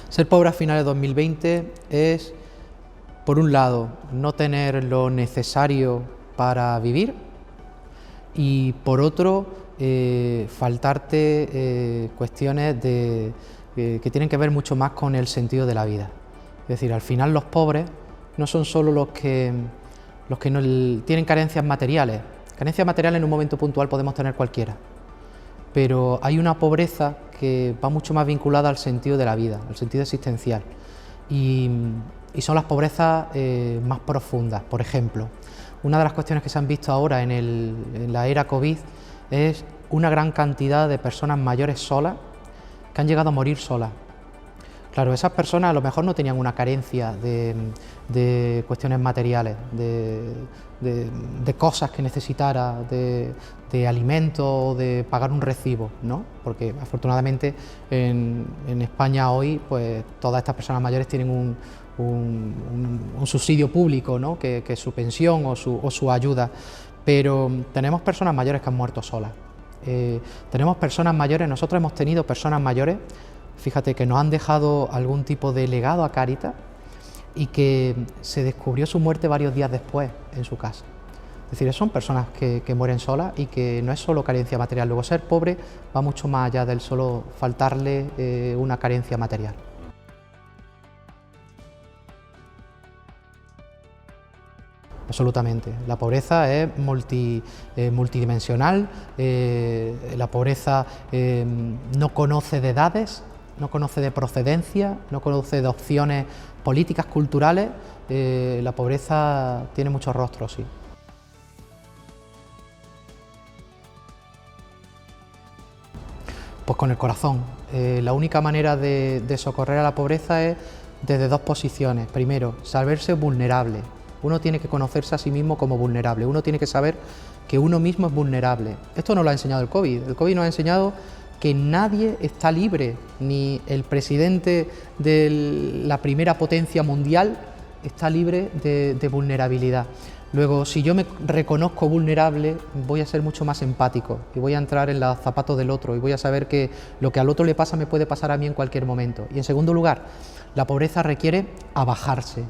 Ser pobre a finales de 2020 es, por un lado, no tener lo necesario para vivir y, por otro, faltarte cuestiones que tienen que ver mucho más con el sentido de la vida. Es decir, al final los pobres no son solo los que no tienen carencias materiales. Carencias materiales en un momento puntual podemos tener cualquiera, pero hay una pobreza que va mucho más vinculada al sentido de la vida, al sentido existencial, y son las pobrezas más profundas. Por ejemplo, una de las cuestiones que se han visto ahora en la era COVID es una gran cantidad de personas mayores solas que han llegado a morir solas. Claro, esas personas a lo mejor no tenían una carencia de cuestiones materiales, de cosas que necesitara, de alimentos, de pagar un recibo, ¿no? Porque afortunadamente en España hoy pues todas estas personas mayores tienen un subsidio público, ¿no? que es su pensión o su ayuda, pero tenemos personas mayores que han muerto solas. Tenemos personas mayores, nosotros hemos tenido personas mayores, fíjate, que nos han dejado algún tipo de legado a Cáritas y que se descubrió su muerte varios días después en su casa. Es decir, son personas que mueren solas y que no es solo carencia material. Luego, ser pobre va mucho más allá del solo faltarle una carencia material. Absolutamente. La pobreza es multidimensional, la pobreza no conoce de edades, no conoce de procedencia, no conoce de opciones políticas, culturales. La pobreza tiene muchos rostros, sí. Pues con el corazón. La única manera de socorrer a la pobreza es desde dos posiciones. Primero, saberse vulnerable. Uno tiene que conocerse a sí mismo como vulnerable, uno tiene que saber que uno mismo es vulnerable. Esto nos lo ha enseñado el COVID. El COVID nos ha enseñado que nadie está libre, ni el presidente de la primera potencia mundial está libre de vulnerabilidad. Luego, si yo me reconozco vulnerable, voy a ser mucho más empático y voy a entrar en los zapatos del otro y voy a saber que lo que al otro le pasa me puede pasar a mí en cualquier momento. Y en segundo lugar, la pobreza requiere abajarse.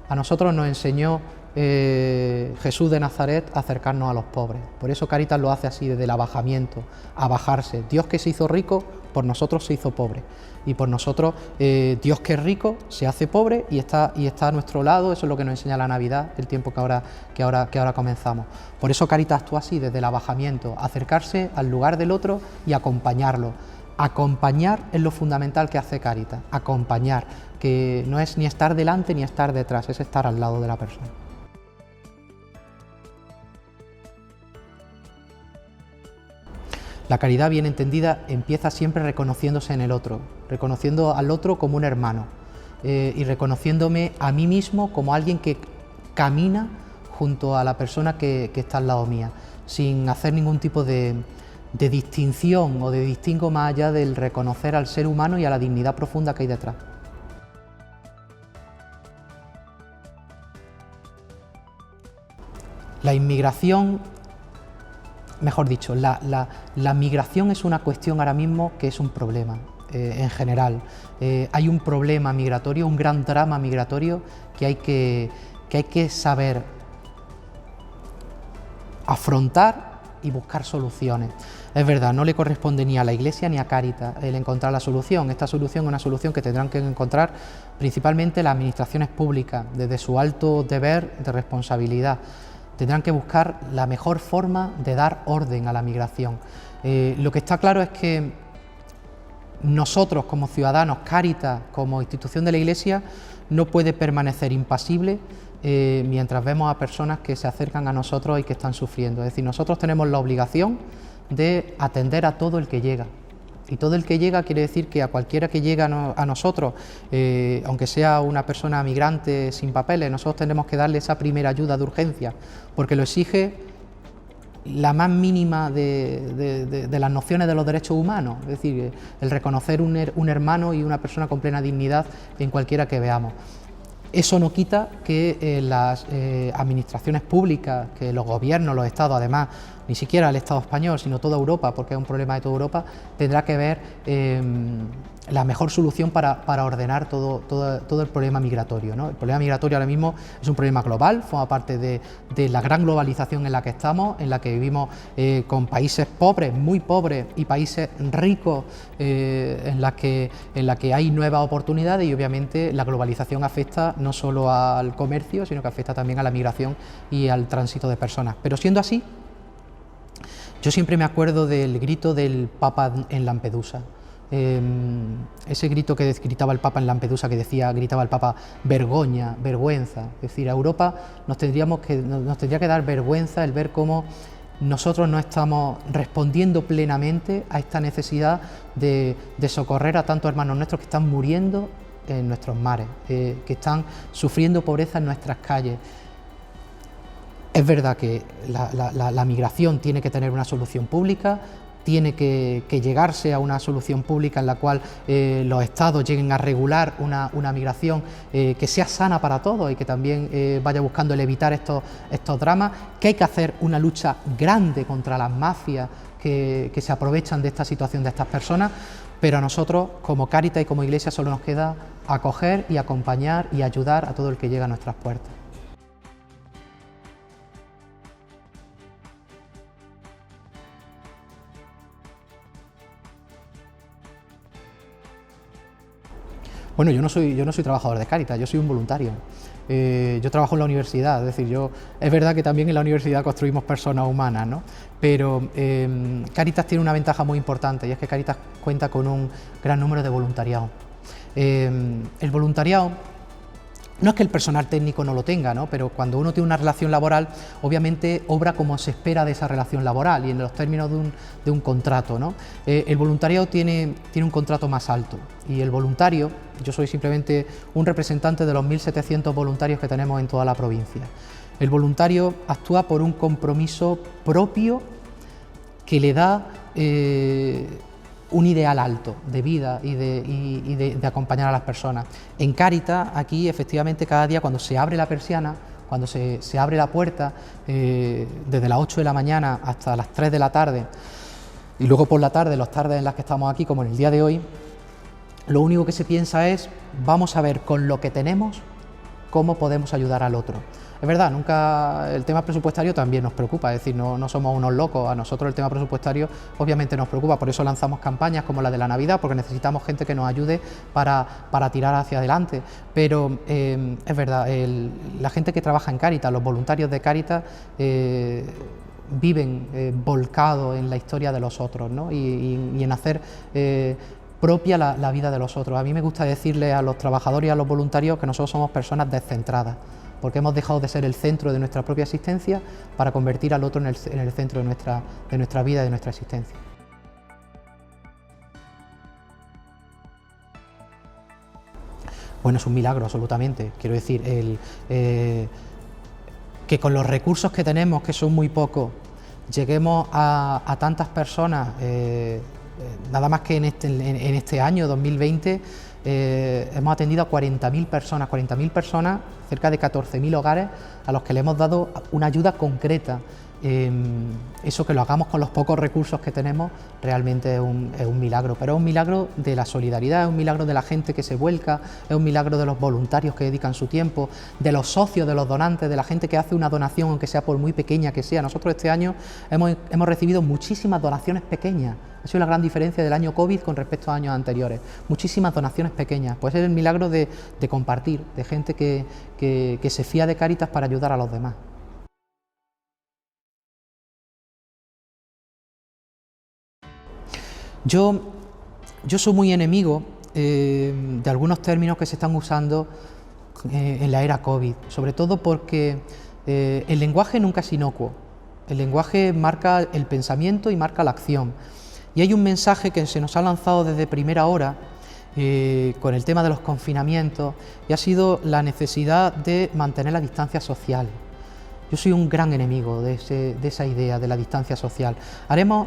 A nosotros nos enseñó Jesús de Nazaret a acercarnos a los pobres. Por eso Cáritas lo hace así, desde el abajamiento, a bajarse. Dios, que se hizo rico, por nosotros se hizo pobre. Y por nosotros, Dios, que es rico, se hace pobre y está a nuestro lado. Eso es lo que nos enseña la Navidad, el tiempo que ahora comenzamos. Por eso Cáritas actúa así, desde el abajamiento, acercarse al lugar del otro y acompañarlo. Acompañar es lo fundamental que hace Cáritas, acompañar, que no es ni estar delante ni estar detrás, es estar al lado de la persona. La caridad bien entendida empieza siempre reconociéndose en el otro, reconociendo al otro como un hermano y reconociéndome a mí mismo como alguien que camina junto a la persona que está al lado mía, sin hacer ningún tipo de distinción o de distingo más allá del reconocer al ser humano y a la dignidad profunda que hay detrás. La inmigración, mejor dicho, la migración es una cuestión ahora mismo que es un problema en general. Hay un problema migratorio, un gran drama migratorio que hay que saber afrontar y buscar soluciones. Es verdad, no le corresponde ni a la Iglesia ni a Cáritas el encontrar la solución. Esta solución es una solución que tendrán que encontrar principalmente las administraciones públicas, desde su alto deber de responsabilidad. Tendrán que buscar la mejor forma de dar orden a la migración. Lo que está claro es que nosotros como ciudadanos, Cáritas como institución de la Iglesia, no puede permanecer impasible mientras vemos a personas que se acercan a nosotros y que están sufriendo. Es decir, nosotros tenemos la obligación de atender a todo el que llega. Y todo el que llega quiere decir que a cualquiera que llega a nosotros, aunque sea una persona migrante sin papeles, nosotros tenemos que darle esa primera ayuda de urgencia, porque lo exige la más mínima de las nociones de los derechos humanos, es decir, el reconocer un hermano y una persona con plena dignidad en cualquiera que veamos. Eso no quita que las administraciones públicas, que los gobiernos, los estados, además, ni siquiera el Estado español, sino toda Europa, porque es un problema de toda Europa, tendrá que ver la mejor solución para ordenar todo el problema migratorio, ¿no? El problema migratorio ahora mismo es un problema global, forma parte de la gran globalización en la que estamos, en la que vivimos con países pobres, muy pobres, y países ricos en la que hay nuevas oportunidades, y obviamente la globalización afecta no solo al comercio, sino que afecta también a la migración y al tránsito de personas. Pero siendo así, yo siempre me acuerdo del grito del Papa en Lampedusa. Ese grito que gritaba el Papa en Lampedusa, gritaba el Papa, vergoña, vergüenza. Es decir, a Europa nos tendría que dar vergüenza el ver cómo nosotros no estamos respondiendo plenamente a esta necesidad de socorrer a tantos hermanos nuestros que están muriendo en nuestros mares, que están sufriendo pobreza en nuestras calles. Es verdad que la migración tiene que tener una solución pública, tiene que llegarse a una solución pública en la cual los estados lleguen a regular una migración que sea sana para todos y que también vaya buscando el evitar estos dramas, que hay que hacer una lucha grande contra las mafias que se aprovechan de esta situación de estas personas, pero a nosotros como Cáritas y como Iglesia solo nos queda acoger y acompañar y ayudar a todo el que llega a nuestras puertas. Bueno, yo no soy trabajador de Cáritas, yo soy un voluntario. Yo trabajo en la universidad, es decir, es verdad que también en la universidad construimos personas humanas, ¿no? Pero Cáritas tiene una ventaja muy importante, y es que Cáritas cuenta con un gran número de voluntariado. El voluntariado no es que el personal técnico no lo tenga, ¿no? Pero cuando uno tiene una relación laboral, obviamente obra como se espera de esa relación laboral y en los términos de un contrato, ¿no? El voluntariado tiene un contrato más alto, y el voluntario, yo soy simplemente un representante de los 1.700 voluntarios que tenemos en toda la provincia. El voluntario actúa por un compromiso propio que le da un ideal alto de vida y de acompañar a las personas. En Cáritas, aquí efectivamente cada día cuando se abre la persiana, cuando se abre la puerta, desde las 8 de la mañana hasta las 3 de la tarde, y luego por la tarde, las tardes en las que estamos aquí, como en el día de hoy, lo único que se piensa es, vamos a ver con lo que tenemos cómo podemos ayudar al otro. Es verdad, nunca el tema presupuestario también nos preocupa, es decir, no somos unos locos, a nosotros el tema presupuestario obviamente nos preocupa, por eso lanzamos campañas como la de la Navidad, porque necesitamos gente que nos ayude para tirar hacia adelante, pero es verdad, la gente que trabaja en Cáritas, los voluntarios de Cáritas, viven volcados en la historia de los otros, ¿no? y en hacer propia la vida de los otros. A mí me gusta decirle a los trabajadores y a los voluntarios que nosotros somos personas descentradas, porque hemos dejado de ser el centro de nuestra propia existencia para convertir al otro en el centro de nuestra vida y de nuestra existencia. Bueno, es un milagro, absolutamente. Quiero decir, que con los recursos que tenemos, que son muy pocos, lleguemos a tantas personas, nada más que en este año 2020, hemos atendido a 40.000 personas, cerca de 14.000 hogares a los que le hemos dado una ayuda concreta. Eso, que lo hagamos con los pocos recursos que tenemos, realmente es un milagro, pero es un milagro de la solidaridad, es un milagro de la gente que se vuelca, es un milagro de los voluntarios que dedican su tiempo, de los socios, de los donantes, de la gente que hace una donación, aunque sea por muy pequeña que sea. Nosotros este año hemos recibido muchísimas donaciones pequeñas. Ha sido la gran diferencia del año COVID con respecto a años anteriores. Muchísimas donaciones pequeñas. Pues es el milagro de compartir, de gente que se fía de Cáritas para ayudar a los demás. Yo soy muy enemigo de algunos términos que se están usando en la era COVID, sobre todo porque el lenguaje nunca es inocuo. El lenguaje marca el pensamiento y marca la acción. Y hay un mensaje que se nos ha lanzado desde primera hora con el tema de los confinamientos, y ha sido la necesidad de mantener la distancia social. Yo soy un gran enemigo de esa idea de la distancia social.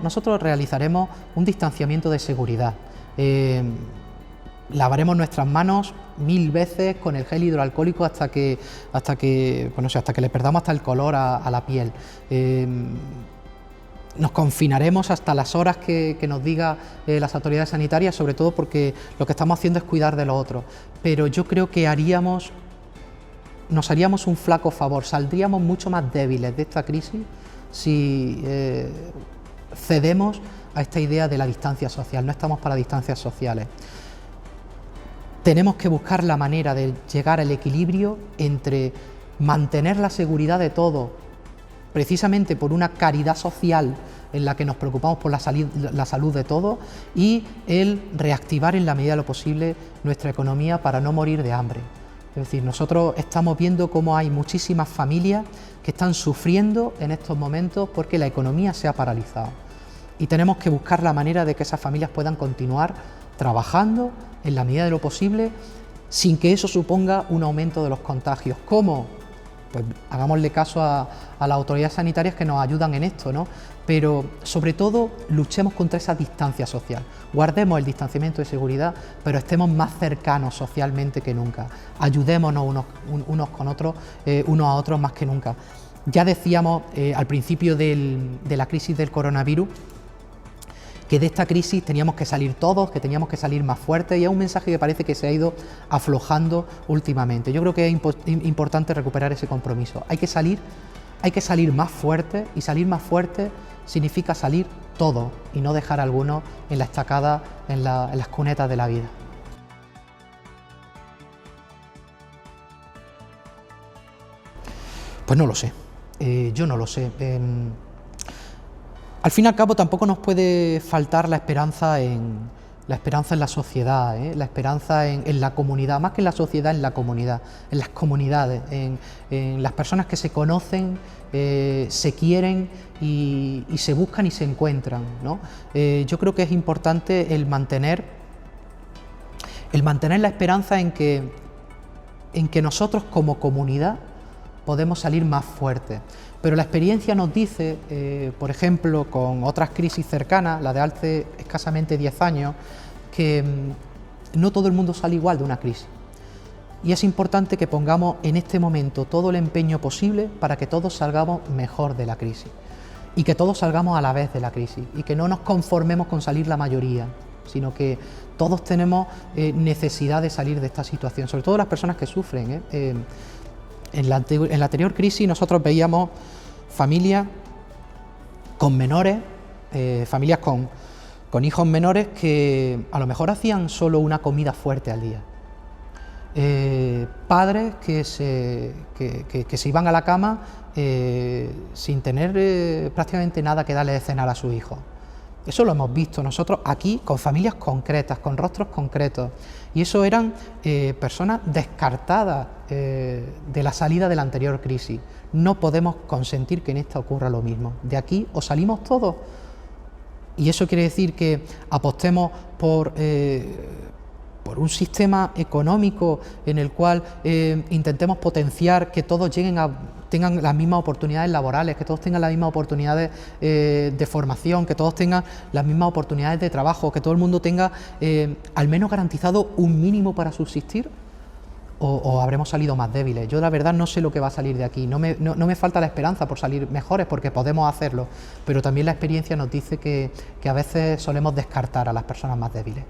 Nosotros realizaremos un distanciamiento de seguridad. Lavaremos nuestras manos 1000 veces con el gel hidroalcohólico hasta que le perdamos hasta el color a la piel. Nos confinaremos hasta las horas que nos diga las autoridades sanitarias, sobre todo porque lo que estamos haciendo es cuidar de los otros. Pero yo creo que nos haríamos un flaco favor, saldríamos mucho más débiles de esta crisis si cedemos a esta idea de la distancia social. No estamos para distancias sociales. Tenemos que buscar la manera de llegar al equilibrio entre mantener la seguridad de todos, precisamente por una caridad social en la que nos preocupamos por la salud de todos, y el reactivar en la medida de lo posible nuestra economía para no morir de hambre. Es decir, nosotros estamos viendo cómo hay muchísimas familias que están sufriendo en estos momentos porque la economía se ha paralizado. Y tenemos que buscar la manera de que esas familias puedan continuar trabajando en la medida de lo posible sin que eso suponga un aumento de los contagios. ¿Cómo? Pues hagámosle caso a las autoridades sanitarias que nos ayudan en esto, ¿no? Pero sobre todo luchemos contra esa distancia social, guardemos el distanciamiento de seguridad, pero estemos más cercanos socialmente que nunca, ayudémonos unos con otros, unos a otros más que nunca. Ya decíamos al principio de la crisis del coronavirus que de esta crisis teníamos que salir todos, que teníamos que salir más fuertes, y es un mensaje que parece que se ha ido aflojando últimamente. Yo creo que es importante recuperar ese compromiso. Hay que salir más fuertes, y salir más fuertes significa salir todos y no dejar a algunos en la estacada, en las cunetas de la vida. Pues no lo sé, yo no lo sé. Al fin y al cabo tampoco nos puede faltar la esperanza en la sociedad, la esperanza en la comunidad, más que en la sociedad, en la comunidad, en las comunidades, en las personas que se conocen, se quieren y se buscan y se encuentran, ¿no? Yo creo que es importante el mantener la esperanza en que nosotros como comunidad podemos salir más fuertes. Pero la experiencia nos dice, por ejemplo, con otras crisis cercanas, la de hace escasamente 10 años, que no todo el mundo sale igual de una crisis. Y es importante que pongamos en este momento todo el empeño posible para que todos salgamos mejor de la crisis. Y que todos salgamos a la vez de la crisis. Y que no nos conformemos con salir la mayoría, sino que todos tenemos necesidad de salir de esta situación, sobre todo las personas que sufren. En la anterior crisis nosotros veíamos familias con menores, familias con hijos menores que a lo mejor hacían solo una comida fuerte al día. Padres que se iban a la cama sin tener prácticamente nada que darle de cenar a sus hijos. Eso lo hemos visto nosotros aquí con familias concretas, con rostros concretos, y eso eran personas descartadas de la salida de la anterior crisis. No podemos consentir que en esta ocurra lo mismo. De aquí o salimos todos, y eso quiere decir que apostemos por un sistema económico en el cual intentemos potenciar que todos tengan las mismas oportunidades laborales, que todos tengan las mismas oportunidades de formación, que todos tengan las mismas oportunidades de trabajo, que todo el mundo tenga al menos garantizado un mínimo para subsistir, o habremos salido más débiles. Yo la verdad no sé lo que va a salir de aquí, no me falta la esperanza por salir mejores, porque podemos hacerlo, pero también la experiencia nos dice que a veces solemos descartar a las personas más débiles.